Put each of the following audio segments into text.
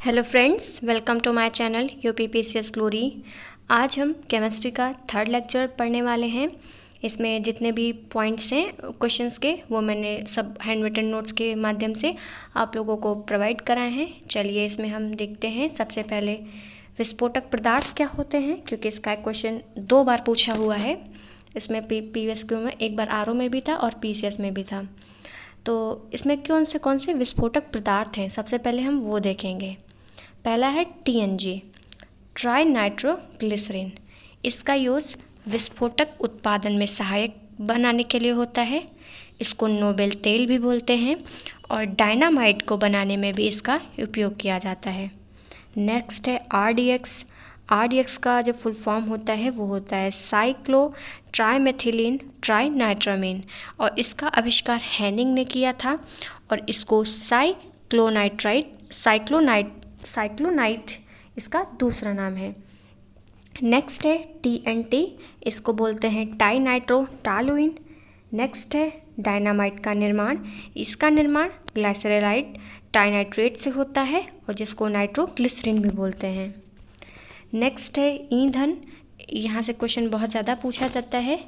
Hello friends, welcome to my channel UPPCS glory. आज हम chemistry का थर्ड लेक्चर पढ़ने वाले हैं। इसमें जितने भी पॉइंट्स हैं क्वेश्चंस के वो मैंने सब हैंड रिटन नोट्स के माध्यम से आप लोगों को प्रोवाइड कराए हैं। चलिए इसमें हम देखते हैं। सबसे पहले विस्फोटक पदार्थ क्या होते हैं, क्योंकि इसका क्वेश्चन 2 बार पूछा हुआ है। इसमें PVSQ में एक बार RO में भी था और PCS में भी था। तो इसमें कौन से विस्फोटक पदार्थ हैं, सबसे पहले हम वो देखेंगे। पहला है TNG, ट्राई नाइट्रोग्लिसरीन। इसका यूज़ विस्फोटक उत्पादन में सहायक बनाने के लिए होता है। इसको नोबेल तेल भी बोलते हैं और डायनामाइट को बनाने में भी इसका उपयोग किया जाता है। नेक्स्ट है RDX। RDX का जो फुल फॉर्म होता है वो होता है साइक्लो ट्राईमेथिलीन ट्राईनाइट्रामीन, और इसका आविष्कार हैनिंग ने किया था और इसको साइक्लोनाइट इसका दूसरा नाम है। नेक्स्ट है TNT, इसको बोलते हैं टाई नाइट्रो टालुइन। नेक्स्ट है डायनामाइट का निर्माण। इसका निर्माण ग्लाइसरलाइड टाइनाइट्रेट से होता है और जिसको नाइट्रोग्लिसरीन भी बोलते हैं। नेक्स्ट है ईंधन। यहाँ से क्वेश्चन बहुत ज़्यादा पूछा जाता है।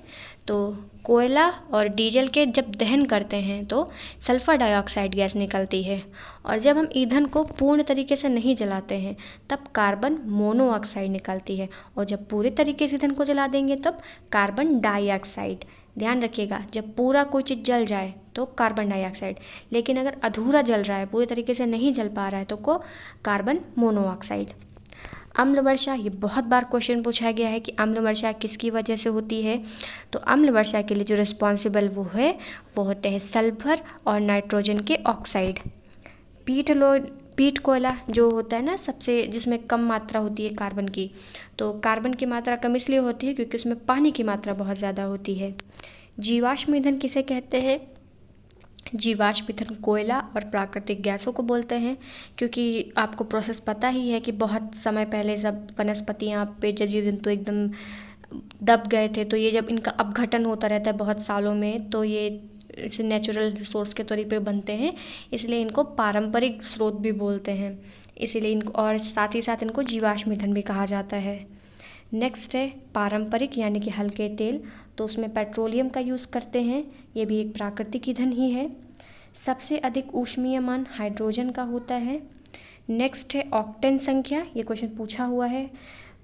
तो कोयला और डीजल के जब दहन करते हैं तो सल्फ़र डाइऑक्साइड गैस निकलती है, और जब हम ईंधन को पूर्ण तरीके से नहीं जलाते हैं तब कार्बन मोनोऑक्साइड निकलती है, और जब पूरे तरीके से ईंधन को जला देंगे तब कार्बन डाइऑक्साइड। ध्यान रखिएगा, जब पूरा कोई चीज़ जल जाए तो कार्बन डाइऑक्साइड, लेकिन अगर अधूरा जल रहा है, पूरे तरीके से नहीं जल पा रहा है तो को कार्बन मोनोऑक्साइड। अम्ल वर्षा, ये बहुत बार क्वेश्चन पूछा गया है कि अम्ल वर्षा किसकी वजह से होती है। तो अम्ल वर्षा के लिए जो रिस्पॉन्सिबल वो होते हैं सल्फर और नाइट्रोजन के ऑक्साइड। पीट कोयला जो होता है ना, सबसे जिसमें कम मात्रा होती है कार्बन की, तो कार्बन की मात्रा कम इसलिए होती है क्योंकि उसमें पानी की मात्रा बहुत ज़्यादा होती है। जीवाश्म ईंधन किसे कहते हैं? जीवाश्म ईंधन कोयला और प्राकृतिक गैसों को बोलते हैं, क्योंकि आपको प्रोसेस पता ही है कि बहुत समय पहले सब वनस्पतियाँ पे जीव जंतु एकदम दब गए थे, तो ये जब इनका अपघटन होता रहता है बहुत सालों में, तो ये इसे नेचुरल रिसोर्स के तौर पे बनते हैं, इसलिए इनको पारंपरिक स्रोत भी बोलते हैं। इसीलिए इनको, और साथ ही साथ इनको जीवाश्म ईंधन भी कहा जाता है। नेक्स्ट है पारंपरिक यानी कि हल्के तेल, तो उसमें पेट्रोलियम का यूज़ करते हैं, ये भी एक प्राकृतिक ईंधन ही है। सबसे अधिक ऊष्मीयमान हाइड्रोजन का होता है। नेक्स्ट है ऑक्टेन संख्या, ये क्वेश्चन पूछा हुआ है।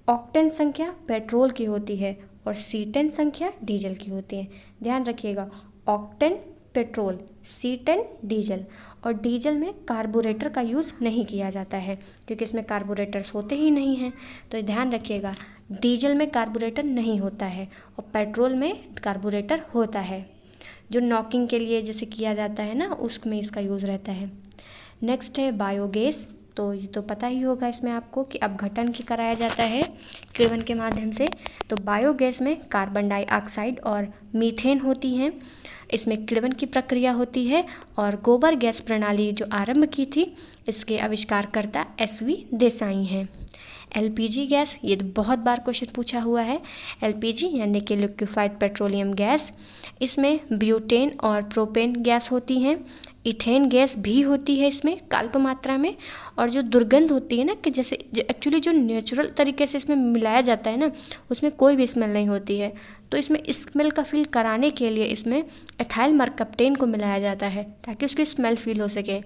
ऑक्टेन संख्या पेट्रोल की होती है और C10 संख्या डीजल की होती है। ध्यान रखिएगा, ऑक्टेन पेट्रोल, C10 डीजल, और डीजल में कार्बोरेटर का यूज़ नहीं किया जाता है क्योंकि इसमें कार्बोरेटर्स होते ही नहीं हैं। तो ध्यान रखिएगा, डीजल में कार्बोरेटर नहीं होता है और पेट्रोल में कार्बोरेटर होता है, जो नॉकिंग के लिए जैसे किया जाता है ना, उसमें इसका यूज़ रहता है। नेक्स्ट है बायोगैस, तो ये तो पता ही होगा इसमें आपको कि अपघटन की कराया जाता है किण्वन के माध्यम से। तो बायोगैस में कार्बन डाइऑक्साइड और मीथेन होती हैं, इसमें किण्वन की प्रक्रिया होती है, और गोबर गैस प्रणाली जो आरंभ की थी इसके आविष्कारकर्ता SV देसाई हैं। LPG गैस, ये तो बहुत बार क्वेश्चन पूछा हुआ है। LPG यानी कि लिक्विफाइड पेट्रोलियम गैस, इसमें ब्यूटेन और प्रोपेन गैस होती हैं। इथेन गैस भी होती है इसमें अल्प मात्रा में, और जो दुर्गंध होती है ना, कि जैसे एक्चुअली जो नेचुरल तरीके से इसमें मिलाया जाता है ना, उसमें कोई भी स्मेल नहीं होती है, तो इसमें स्मेल का फील कराने के लिए इसमें एथाइल मरकप्टेन को मिलाया जाता है ताकि उसकी स्मेल फील हो सके।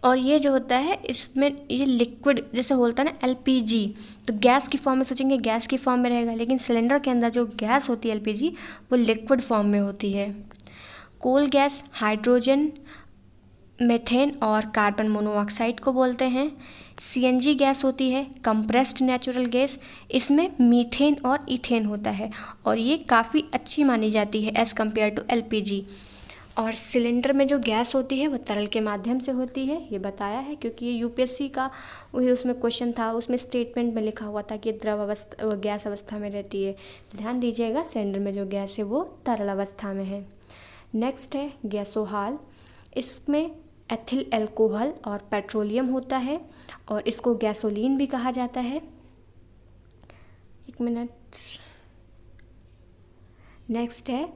और ये जो होता है इसमें ये लिक्विड जैसे होता है ना LPG, तो गैस की फॉर्म में सोचेंगे गैस की फॉर्म में रहेगा, लेकिन सिलेंडर के अंदर जो गैस होती है LPG वो लिक्विड फॉर्म में होती है। कोल गैस हाइड्रोजन, मीथेन और कार्बन मोनोऑक्साइड को बोलते हैं। CNG गैस होती है कंप्रेस्ड नेचुरल गैस, इसमें मीथेन और इथेन होता है, और ये काफ़ी अच्छी मानी जाती है एज़ कम्पेयर टू LPG। और सिलेंडर में जो गैस होती है वो तरल के माध्यम से होती है, ये बताया है क्योंकि ये UPSC का वही उसमें क्वेश्चन था, उसमें स्टेटमेंट में लिखा हुआ था कि द्रव अवस्था गैस अवस्था में रहती है। ध्यान दीजिएगा, सिलेंडर में जो गैस है वो तरल अवस्था में है। नेक्स्ट है गैसोहाल, इसमें एथिल एल्कोहल और पेट्रोलियम होता है, और इसको गैसोलीन भी कहा जाता है। एक मिनट। नेक्स्ट है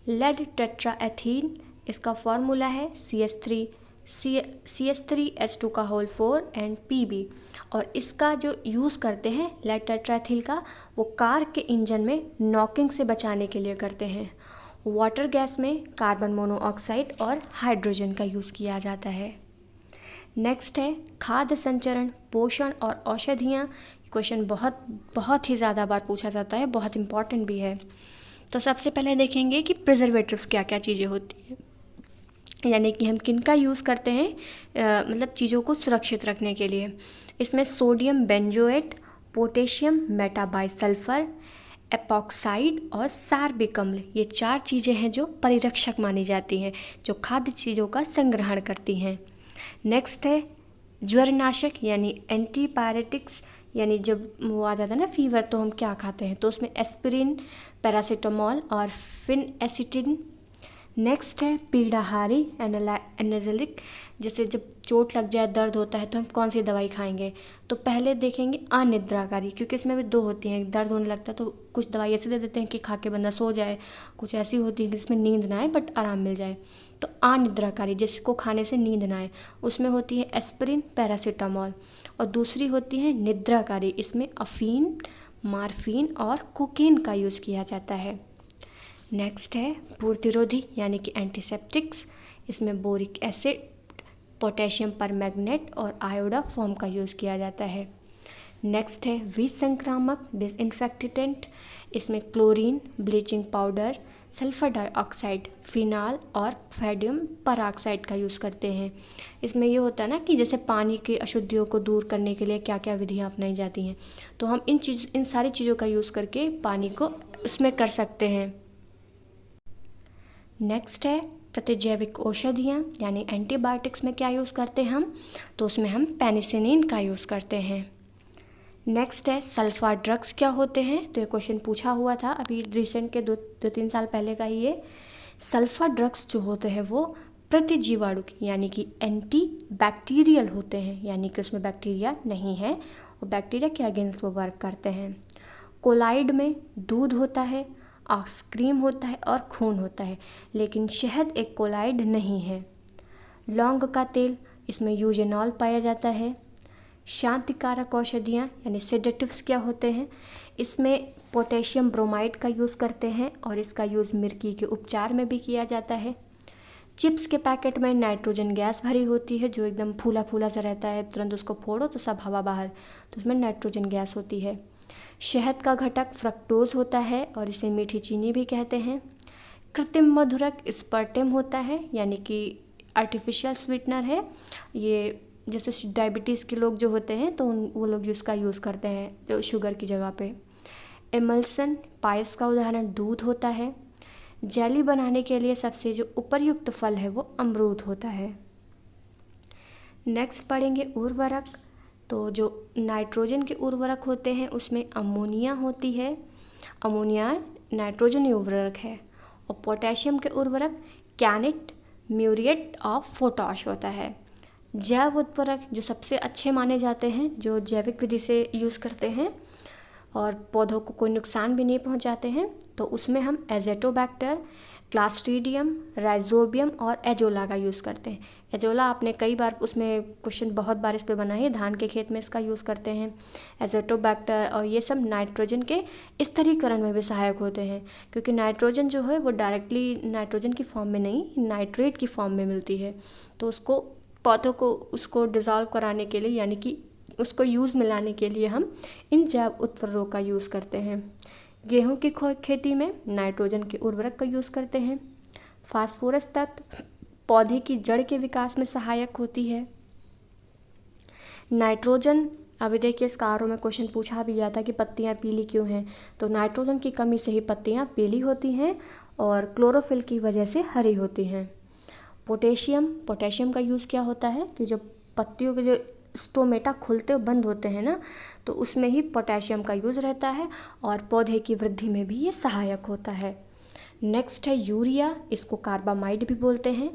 लेड टेट्राएथीन, इसका फॉर्मूला है CH3 CH3H2 का होल 4 एंड Pb। और इसका जो यूज़ करते हैं लेड टेट्राइथिल का, वो कार के इंजन में नॉकिंग से बचाने के लिए करते हैं। वाटर गैस में कार्बन मोनोऑक्साइड और हाइड्रोजन का यूज़ किया जाता है। नेक्स्ट है खाद्य संचरण, पोषण और औषधियाँ। क्वेश्चन बहुत ही ज़्यादा बार पूछा जाता है, बहुत इंपॉर्टेंट भी है। तो सबसे पहले देखेंगे कि प्रिजर्वेटिव्स क्या क्या चीज़ें होती हैं, यानी कि हम किन का यूज़ करते हैं मतलब चीज़ों को सुरक्षित रखने के लिए। इसमें सोडियम बेंजोएट, पोटेशियम मेटाबाइसल्फर, एपॉक्साइड और सार्बिक अम्ल, ये 4 चीज़ें हैं जो परिरक्षक मानी जाती हैं, जो खाद्य चीज़ों का संग्रहण करती हैं। नेक्स्ट है ज्वरनाशक यानी एंटीपायरेटिक्स, यानी जब वो आ जाता है ना फीवर तो हम क्या खाते हैं, तो उसमें एस्पिरिन, पैरासीटामोल और फिनएसिटिन। नेक्स्ट है पीड़ाहारी एनाल्जेसिक, जैसे जब चोट लग जाए, दर्द होता है तो हम कौन सी दवाई खाएंगे। तो पहले देखेंगे अनिद्राकारी, क्योंकि इसमें भी 2 होती हैं। दर्द होने लगता है तो कुछ दवाई ऐसे दे देते हैं कि खा के बंदा सो जाए, कुछ ऐसी होती है जिसमें नींद ना आए बट आराम मिल जाए। तो अनिद्राकारी जिसको खाने से नींद ना आए, उसमें होती है एस्पिरिन, पैरासीटामोल। और दूसरी होती है निद्राकारी, इसमें अफीन, मार्फिन और कोकीन का यूज़ किया जाता है। नेक्स्ट है प्रतिरोधी यानी कि एंटीसेप्टिक्स, इसमें बोरिक एसिड, पोटेशियम परमैंगनेट और आयोडाफॉर्म का यूज़ किया जाता है। नेक्स्ट है विसंक्रामक डिसइंफेक्टेंट, इसमें chlorine, bleaching powder, sulphur dioxide, phenol और सोडियम परऑक्साइड का यूज़ करते हैं। इसमें ये होता है ना कि जैसे पानी की अशुद्धियों को दूर करने के लिए क्या क्या विधियाँ अपनाई जाती हैं, तो हम इन सारी चीज़ों का यूज़ करके पानी को उसमें कर सकते हैं। नेक्स्ट है प्रतिजैविक औषधियाँ यानी एंटीबायोटिक्स में क्या यूज़ करते हैं हम, तो उसमें हम पेनिसिलिन का यूज़ करते हैं। नेक्स्ट है सल्फा ड्रग्स क्या होते हैं, तो ये क्वेश्चन पूछा हुआ था अभी रिसेंट के 2-3 साल पहले का ही ये। सल्फा ड्रग्स जो होते हैं वो प्रतिजीवाणुक यानी कि एंटी बैक्टीरियल होते हैं, यानी कि उसमें बैक्टीरिया नहीं है और बैक्टीरिया के अगेंस्ट वो वर्क करते हैं। कोलाइड में दूध होता है, आइसक्रीम होता है और खून होता है, लेकिन शहद एक कोलाइड नहीं है। लौंग का तेल, इसमें यूजेनॉल पाया जाता है। शांतिकारक औषधियाँ यानी सेडेटिव्स क्या होते हैं, इसमें पोटेशियम ब्रोमाइड का यूज़ करते हैं और इसका यूज़ मिर्गी के उपचार में भी किया जाता है। चिप्स के पैकेट में नाइट्रोजन गैस भरी होती है जो एकदम फूला फूला सा रहता है, तुरंत उसको फोड़ो तो सब हवा बाहर, तो उसमें नाइट्रोजन गैस होती है। शहद का घटक फ्रक्टोज होता है और इसे मीठी चीनी भी कहते हैं। कृत्रिम मधुरक स्पर्टेम होता है, यानी कि आर्टिफिशियल स्वीटनर है ये, जैसे डायबिटीज़ के लोग जो होते हैं तो वो लोग इसका यूज़ करते हैं तो शुगर की जगह पे। एमल्सन, पायस का उदाहरण दूध होता है। जेली बनाने के लिए सबसे जो उपयुक्त फल है वो अमरूद होता है। नेक्स्ट पढ़ेंगे उर्वरक, तो जो नाइट्रोजन के उर्वरक होते हैं उसमें अमोनिया होती है, अमोनिया नाइट्रोजन उर्वरक है। और पोटेशियम के उर्वरक कैनेट, म्यूरिएट ऑफ पोटाश होता है। जैव उर्वरक जो सबसे अच्छे माने जाते हैं, जो जैविक विधि से यूज़ करते हैं और पौधों को कोई नुकसान भी नहीं पहुंचाते हैं, तो उसमें हम एजेटोबैक्टर, क्लास्ट्रीडियम, राइजोबियम और एजोला का यूज़ करते हैं। एजोला आपने कई बार उसमें क्वेश्चन बहुत बार इस पे बना है, धान के खेत में इसका यूज़ करते हैं। एजेटोबैक्टर और ये सब नाइट्रोजन के स्थिरीकरण में भी सहायक होते हैं, क्योंकि नाइट्रोजन जो है वो डायरेक्टली नाइट्रोजन की फॉर्म में नहीं, नाइट्रेट की फॉर्म में मिलती है, तो उसको पौधों को उसको डिज़ोल्व कराने के लिए यानी कि उसको यूज़ मिलाने के लिए हम इन जैव उर्वरकों का यूज़ करते हैं। गेहूं की खेती में नाइट्रोजन के उर्वरक का यूज़ करते हैं। फास्फोरस तत्व पौधे की जड़ के विकास में सहायक होती है। नाइट्रोजन, अभी देखिए इस कारों में क्वेश्चन पूछा भी गया था कि पत्तियां पीली क्यों हैं, तो नाइट्रोजन की कमी से ही पत्तियां पीली होती हैं और क्लोरोफिल की वजह से हरी होती हैं। पोटेशियम का यूज़ क्या होता है कि जब पत्तियों के जो स्टोमेटा खुलते बंद होते हैं ना, तो उसमें ही पोटेशियम का यूज़ रहता है और पौधे की वृद्धि में भी ये सहायक होता है। नेक्स्ट है यूरिया, इसको कार्बामाइड भी बोलते हैं।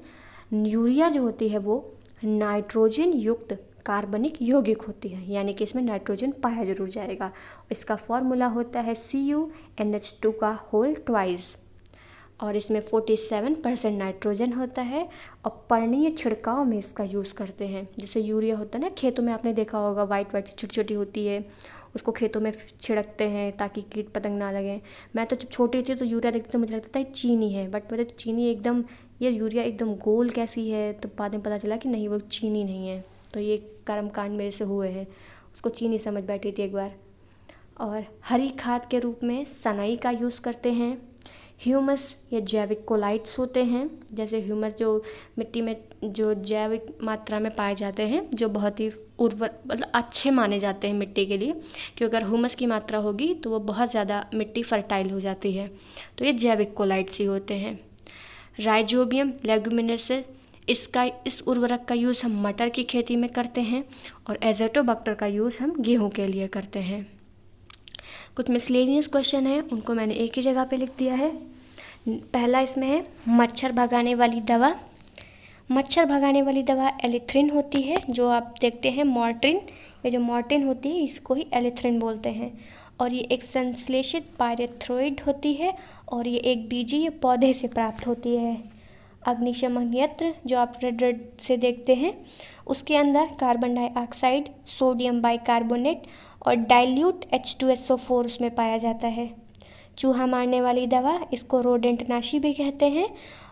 यूरिया जो होती है वो नाइट्रोजन युक्त कार्बनिक यौगिक होती है, यानी कि इसमें नाइट्रोजन पाया जरूर जाएगा। इसका फॉर्मूला होता है CuNH2 का होल ट्वाइस। और इसमें 47% नाइट्रोजन होता है और पर्णीय छिड़काव में इसका यूज़ करते हैं। जैसे यूरिया होता है ना, खेतों में आपने देखा होगा वाइट वाइट छोटी छोटी होती है, उसको खेतों में छिड़कते हैं ताकि कीट पतंग ना लगें। मैं तो जब छोटी थी तो यूरिया देखती तो मुझे लगता था ये चीनी है, बट मुझे चीनी एकदम, ये यूरिया एकदम गोल कैसी है, तो बाद में पता चला कि नहीं वो चीनी नहीं है। तो ये कर्मकांड मेरे से हुए हैं, उसको चीनी समझ बैठी थी एक बार। और हरी खाद के रूप में सनई का यूज़ करते हैं। ह्यूमस या जैविक कोलाइट्स होते हैं, जैसे ह्यूमस जो मिट्टी में जो जैविक मात्रा में पाए जाते हैं, जो बहुत ही उर्वर मतलब अच्छे माने जाते हैं मिट्टी के लिए, क्योंकि अगर ह्यूमस की मात्रा होगी तो वो बहुत ज़्यादा मिट्टी फर्टाइल हो जाती है। तो ये जैविक कोलाइट्स ही होते हैं। राइजोबियम लेगुमिनेसेस, इस उर्वरक का यूज़ हम मटर की खेती में करते हैं और एज़ोटोबैक्टर का यूज़ हम गेहूँ के लिए करते हैं। कुछ मिसलेनियस क्वेश्चन है, उनको मैंने एक ही जगह पे लिख दिया है। पहला इसमें है मच्छर भगाने वाली दवा। मच्छर भगाने वाली दवा एलिथ्रिन होती है, जो आप देखते हैं मॉर्टिन, ये जो मॉर्टिन होती है इसको ही एलिथ्रिन बोलते हैं। और ये एक संश्लेषित पायरेथ्रोइड होती है और ये एक बीजीय पौधे से प्राप्त होती है। अग्निशमन यंत्र जो आप रेड रेड से देखते हैं, उसके अंदर कार्बन डाइऑक्साइड, सोडियम बाइकार्बोनेट और डाइल्यूट H2SO4 उसमें पाया जाता है। चूहा मारने वाली दवा, इसको रोडेंटनाशी भी कहते हैं।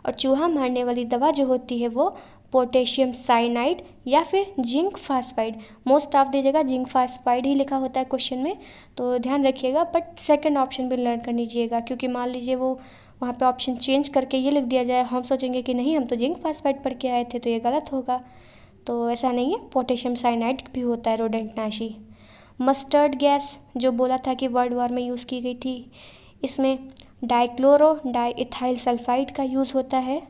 और चूहा मारने वाली दवा जो होती है वो पोटेशियम साइनाइड या फिर zinc phosphide, most of the जगह जिंक फास्फाइड ही लिखा होता है क्वेश्चन में, तो ध्यान रखिएगा। बट सेकंड ऑप्शन भी लर्न कर लीजिएगा, क्योंकि मान लीजिए वो वहाँ पे ऑप्शन चेंज करके ये लिख दिया जाए, हम सोचेंगे कि नहीं हम तो जिंक फास्फाइड पढ़ के आए थे, तो ये गलत होगा। तो ऐसा नहीं है, पोटेशियम साइनाइड भी होता है रोडेंटनाशी। मस्टर्ड गैस जो बोला था कि वर्ल्ड वॉर में यूज़ की गई थी, इसमें डाइक्लोरो डाइइथाइल सल्फाइड का यूज़ होता है।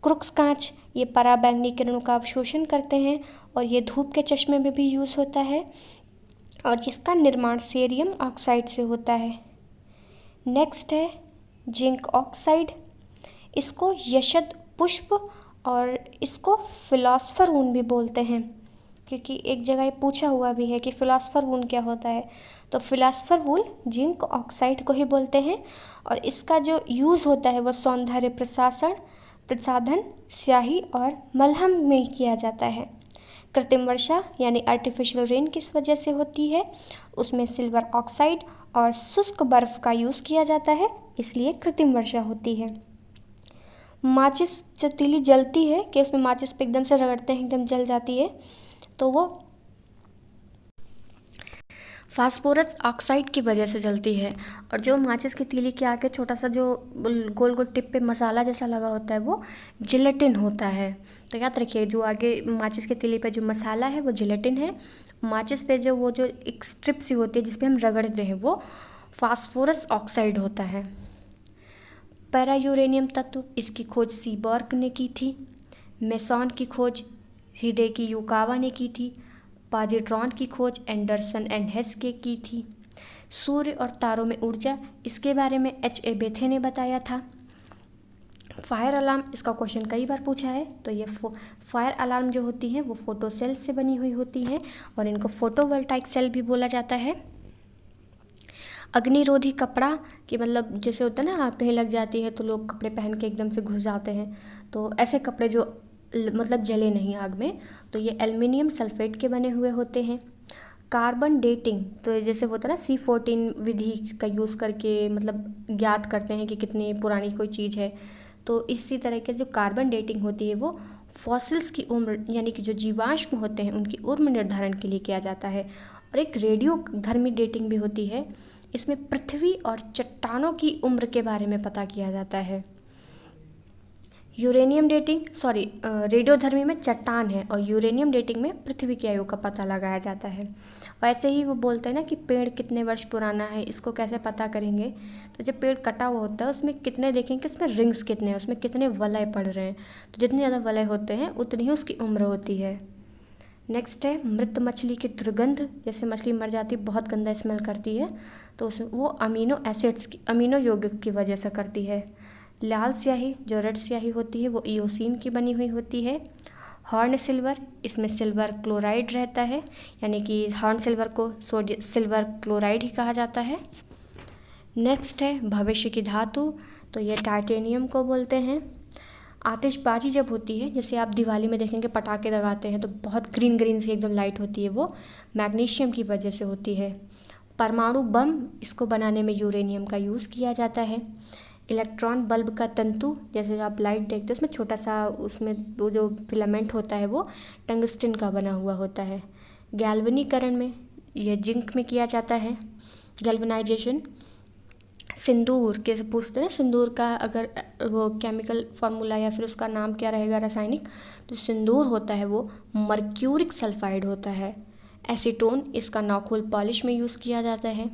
क्रुक्स कांच, ये पराबैंगनी किरणों का अवशोषण करते हैं और ये धूप के चश्मे में भी यूज़ होता है और जिसका निर्माण सेरियम ऑक्साइड से होता है। नेक्स्ट है जिंक ऑक्साइड, इसको यशद पुष्प और इसको फिलॉसफर वून भी बोलते हैं, क्योंकि एक जगह ये पूछा हुआ भी है कि फिलॉसफर वूल क्या होता है, तो फिलॉसफर वूल जिंक ऑक्साइड को ही बोलते हैं। और इसका जो यूज़ होता है वो सौंदर्य प्रसाधन, स्याही और मलहम में ही किया जाता है। कृत्रिम वर्षा यानी आर्टिफिशियल रेन किस वजह से होती है, उसमें सिल्वर ऑक्साइड और शुष्क बर्फ़ का यूज़ किया जाता है, इसलिए कृत्रिम वर्षा होती है। माचिस जो तीली जलती है कि उसमें माचिस पे एकदम से रगड़ते हैं एकदम जल जाती है, तो वो फास्फोरस ऑक्साइड की वजह से जलती है। और जो माचिस की तीली के आगे छोटा सा जो गोल गोल टिप पे मसाला जैसा लगा होता है वो जिलेटिन होता है। तो याद रखिए, जो आगे माचिस की तीली पे जो मसाला है वो जिलेटिन है। माचिस पे जो वो जो एक स्ट्रिप सी होती है जिस पे हम रगड़ते हैं वो फास्फोरस ऑक्साइड होता है। पैरा यूरेनियम तत्व, इसकी खोज सीबॉर्ग ने की थी। मेसॉन की खोज हिडेकी युकावा ने की थी। पॉजिट्रॉन की खोज एंडरसन एंड हेस्के की थी। सूर्य और तारों में ऊर्जा, इसके बारे में H.A. बेथे ने बताया था। फायर अलार्म, इसका क्वेश्चन कई बार पूछा है, तो ये फायर अलार्म जो होती हैं वो फोटो सेल से बनी हुई होती हैं और इनको फोटोवोल्टाइक सेल भी बोला जाता है। अग्निरोधी कपड़ा, कि मतलब जैसे होता है ना आग कहीं लग जाती है तो लोग कपड़े पहन के एकदम से घुस जाते हैं, तो ऐसे कपड़े जो मतलब जले नहीं आग में, तो ये एल्युमिनियम सल्फेट के बने हुए होते हैं। कार्बन डेटिंग, तो जैसे होता है ना C14 विधि का यूज़ करके मतलब ज्ञात करते हैं कि कितनी पुरानी कोई चीज़ है, तो इसी तरह के जो कार्बन डेटिंग होती है वो फॉसिल्स की उम्र यानी कि जो जीवाश्म होते हैं उनकी उम्र निर्धारण के लिए किया जाता है। और एक रेडियो धर्मी डेटिंग भी होती है, इसमें पृथ्वी और चट्टानों की उम्र के बारे में पता किया जाता है। यूरेनियम डेटिंग रेडियोधर्मी में चट्टान है और यूरेनियम डेटिंग में पृथ्वी की आयु का पता लगाया जाता है। वैसे ही वो बोलते हैं ना कि पेड़ कितने वर्ष पुराना है, इसको कैसे पता करेंगे, तो जब पेड़ कटा हुआ होता है उसमें कितने देखेंगे उसमें रिंग्स कितने हैं, उसमें कितने वलय पड़ रहे हैं, तो जितने ज़्यादा वलय होते हैं उतनी ही उसकी उम्र होती है। नेक्स्ट है मृत मछली की दुर्गंध, जैसे मछली मर जाती बहुत गंदा स्मेल करती है, तो वो अमीनो यौगिक की वजह से करती है। लाल स्याही जो रेड स्याही होती है वो इयोसिन की बनी हुई होती है। हॉर्न सिल्वर, इसमें सिल्वर क्लोराइड रहता है, यानी कि हॉर्न सिल्वर को सिल्वर क्लोराइड ही कहा जाता है। नेक्स्ट है भविष्य की धातु, तो ये टाइटेनियम को बोलते हैं। आतिशबाजी जब होती है, जैसे आप दिवाली में देखेंगे पटाखे लगाते हैं तो बहुत ग्रीन ग्रीन सी एकदम लाइट होती है, वो मैग्नीशियम की वजह से होती है। परमाणु बम, इसको बनाने में यूरेनियम का यूज़ किया जाता है। इलेक्ट्रॉन बल्ब का तंतु, जैसे आप लाइट देखते हो उसमें छोटा सा, उसमें वो जो फिलामेंट होता है वो टंगस्टन का बना हुआ होता है। गैल्वनीकरण में यह जिंक में किया जाता है, गैल्वनाइजेशन। सिंदूर कैसे पूछते हैं, सिंदूर का अगर वो केमिकल फार्मूला या फिर उसका नाम क्या रहेगा रासायनिक, तो सिंदूर होता है वो मर्क्यूरिक सल्फाइड होता है। एसीटोन, इसका नाखून पॉलिश में यूज़ किया जाता है।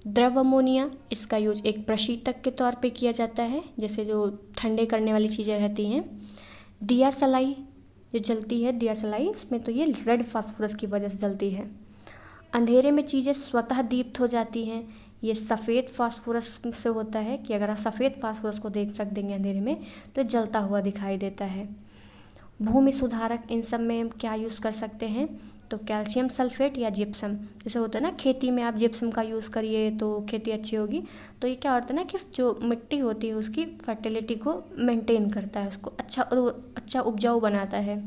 द्रव अमोनिया, इसका यूज एक प्रशीतक के तौर पे किया जाता है, जैसे जो ठंडे करने वाली चीज़ें रहती हैं। दिया सलाई जो जलती है, दिया सलाई, उसमें तो ये रेड फास्फोरस की वजह से जलती है। अंधेरे में चीज़ें स्वतः दीप्त हो जाती हैं, ये सफ़ेद फास्फोरस से होता है कि अगर आप सफ़ेद फास्फोरस को रख देंगे अंधेरे में तो जलता हुआ दिखाई देता है। भूमि सुधारक, इन सब में हम क्या यूज़ कर सकते हैं, तो कैल्शियम सल्फेट या जिप्सम। जैसे होता है ना खेती में आप जिप्सम का यूज़ करिए तो खेती अच्छी होगी, तो ये क्या होता है ना कि जो मिट्टी होती है उसकी फर्टिलिटी को मेंटेन करता है, उसको अच्छा उपजाऊ बनाता है।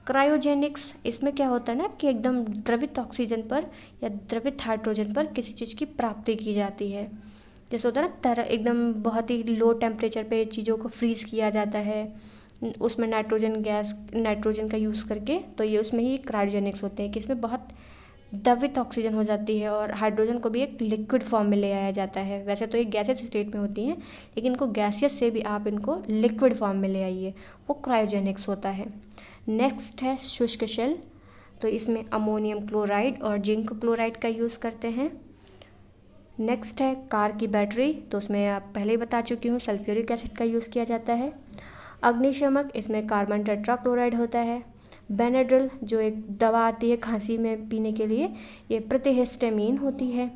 क्रायोजेनिक्स, इसमें क्या होता है ना कि एकदम द्रवित ऑक्सीजन पर या द्रवित हाइड्रोजन पर किसी चीज़ की प्राप्ति की जाती है। जैसे होता है ना एकदम बहुत ही लो टेम्परेचर पे चीज़ों को फ्रीज़ किया जाता है, उसमें नाइट्रोजन का यूज़ करके, तो ये उसमें ही क्रायोजेनिक्स होते हैं कि इसमें बहुत द्रवित ऑक्सीजन हो जाती है और हाइड्रोजन को भी एक लिक्विड फॉर्म में ले आया जाता है। वैसे तो ये गैसियस स्टेट में होती हैं, लेकिन इनको गैसियस से भी आप इनको लिक्विड फॉर्म में ले आइए, वो क्रायोजेनिक्स होता है। नेक्स्ट है शुष्क शेल, तो इसमें अमोनियम क्लोराइड और जिंक क्लोराइड का यूज़ करते हैं। नेक्स्ट है कार की बैटरी, तो उसमें आप पहले ही बता चुकी हूँ सल्फ्यूरिक एसिड का यूज़ किया जाता है। अग्निशमक, इसमें कार्बन टेट्राक्लोराइड होता है। बेनाड्रिल, जो एक दवा आती है खांसी में पीने के लिए, ये प्रतिहिस्टामीन होती है।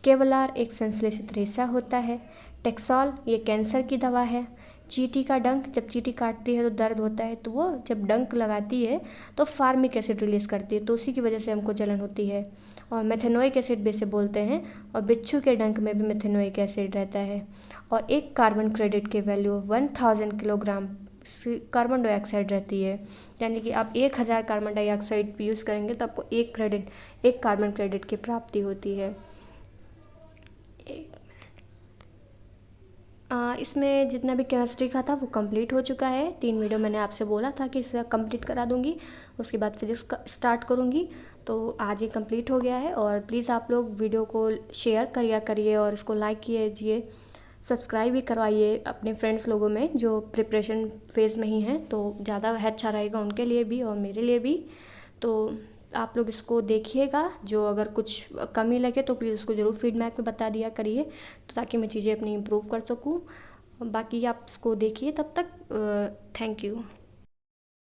केवलार एक संश्लेषित रेशा होता है। टेक्सॉल, ये कैंसर की दवा है। चींटी का डंक, जब चींटी काटती है तो दर्द होता है, तो वो जब डंक लगाती है तो फार्मिक एसिड रिलीज़ करती है, तो उसी की वजह से हमको जलन होती है। और मेथेनोइक एसिड भी इसे बोलते हैं, और बिच्छू के डंक में भी मेथेनोइक एसिड रहता है। और एक कार्बन क्रेडिट की वैल्यू 1000 किलोग्राम कार्बन डाइऑक्साइड रहती है, यानी कि आप 1000 कार्बन डाइऑक्साइड यूज़ करेंगे तो आपको एक कार्बन क्रेडिट की प्राप्ति होती है। इसमें जितना भी केमिस्ट्री का था वो कंप्लीट हो चुका है। 3 वीडियो मैंने आपसे बोला था कि इसे कंप्लीट करा दूंगी, उसके बाद फिजिक्स का स्टार्ट करूंगी, तो आज ये कंप्लीट हो गया है। और प्लीज़ आप लोग वीडियो को शेयर करिए और इसको लाइक कीजिए, सब्सक्राइब भी करवाइए अपने फ्रेंड्स लोगों में जो प्रिपरेशन फेज़ में ही हैं, तो ज़्यादा अच्छा रहेगा उनके लिए भी और मेरे लिए भी। तो आप लोग इसको देखिएगा, जो अगर कुछ कमी लगे तो प्लीज़ उसको ज़रूर फीडबैक में बता दिया करिए, तो ताकि मैं चीज़ें अपनी इम्प्रूव कर सकूं। बाकी आप इसको देखिए, तब तक थैंक यू।